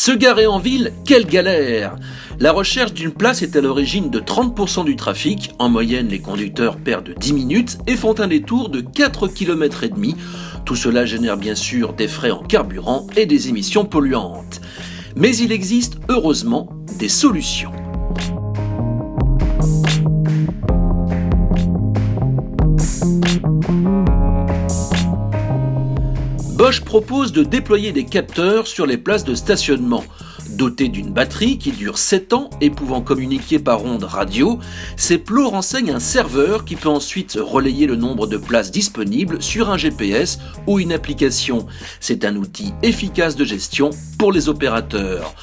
Se garer en ville, quelle galère! La recherche d'une place est à l'origine de 30% du trafic. En moyenne, les conducteurs perdent 10 minutes et font un détour de 4,5 km. Tout cela génère bien sûr des frais en carburant et des émissions polluantes. Mais il existe, heureusement, des solutions. Bosch propose de déployer des capteurs sur les places de stationnement. Dotés d'une batterie qui dure 7 ans et pouvant communiquer par ondes radio, ces plots renseignent un serveur qui peut ensuite relayer le nombre de places disponibles sur un GPS ou une application. C'est un outil efficace de gestion pour les opérateurs.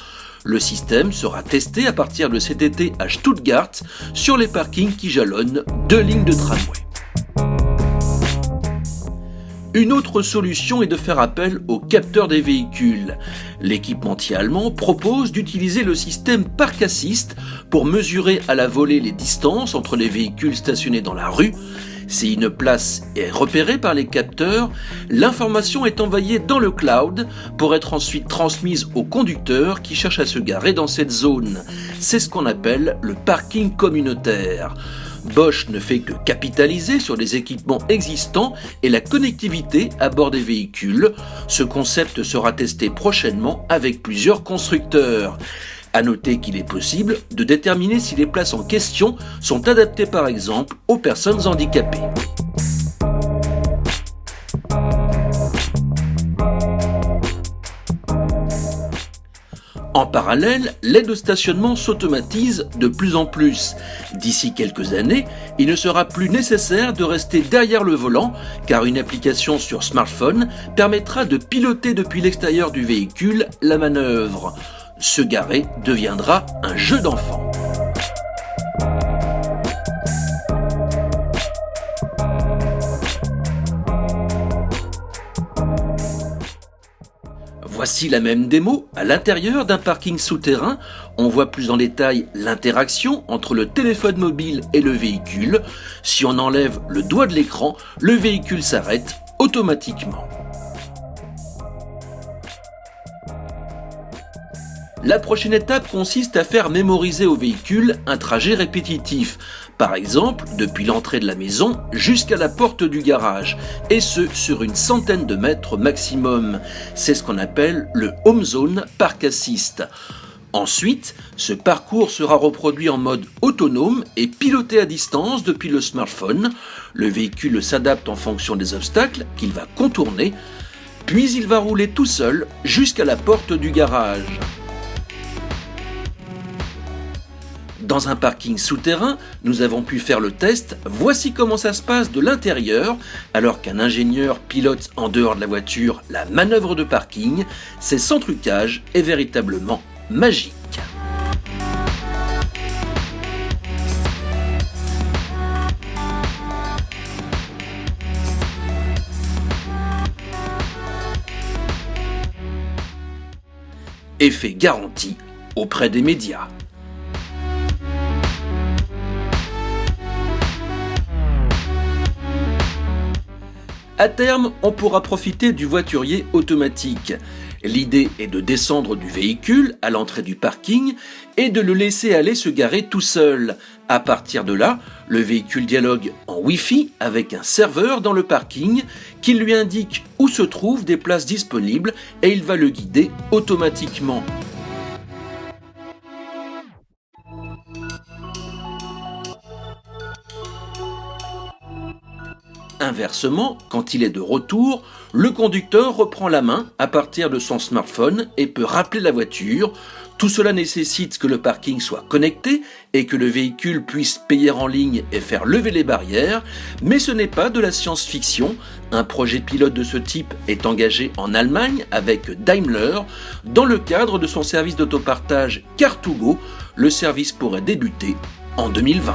Le système sera testé à partir de cet été à Stuttgart sur les parkings qui jalonnent 2 lignes de tramway. Une autre solution est de faire appel aux capteurs des véhicules. L'équipementier allemand propose d'utiliser le système Park Assist pour mesurer à la volée les distances entre les véhicules stationnés dans la rue. Si une place est repérée par les capteurs, l'information est envoyée dans le cloud pour être ensuite transmise aux conducteurs qui cherchent à se garer dans cette zone. C'est ce qu'on appelle le parking communautaire. Bosch ne fait que capitaliser sur les équipements existants et la connectivité à bord des véhicules. Ce concept sera testé prochainement avec plusieurs constructeurs. À noter qu'il est possible de déterminer si les places en question sont adaptées par exemple aux personnes handicapées. En parallèle, l'aide au stationnement s'automatise de plus en plus. D'ici quelques années, il ne sera plus nécessaire de rester derrière le volant car une application sur smartphone permettra de piloter depuis l'extérieur du véhicule la manœuvre. Se garer deviendra un jeu d'enfant. Voici la même démo à l'intérieur d'un parking souterrain. On voit plus en détail l'interaction entre le téléphone mobile et le véhicule. Si on enlève le doigt de l'écran, le véhicule s'arrête automatiquement. La prochaine étape consiste à faire mémoriser au véhicule un trajet répétitif. Par exemple, depuis l'entrée de la maison jusqu'à la porte du garage, et ce sur une centaine de mètres maximum. C'est ce qu'on appelle le Home Zone Park Assist. Ensuite, ce parcours sera reproduit en mode autonome et piloté à distance depuis le smartphone. Le véhicule s'adapte en fonction des obstacles qu'il va contourner, puis il va rouler tout seul jusqu'à la porte du garage. Dans un parking souterrain, nous avons pu faire le test. Voici comment ça se passe de l'intérieur, alors qu'un ingénieur pilote en dehors de la voiture la manœuvre de parking. C'est sans trucage et véritablement magique. Effet garanti auprès des médias. À terme, on pourra profiter du voiturier automatique. L'idée est de descendre du véhicule à l'entrée du parking et de le laisser aller se garer tout seul. À partir de là, le véhicule dialogue en Wi-Fi avec un serveur dans le parking qui lui indique où se trouvent des places disponibles et il va le guider automatiquement. Inversement, quand il est de retour, le conducteur reprend la main à partir de son smartphone et peut rappeler la voiture. Tout cela nécessite que le parking soit connecté et que le véhicule puisse payer en ligne et faire lever les barrières, mais ce n'est pas de la science-fiction. Un projet pilote de ce type est engagé en Allemagne avec Daimler. Dans le cadre de son service d'autopartage Car2Go, le service pourrait débuter en 2020.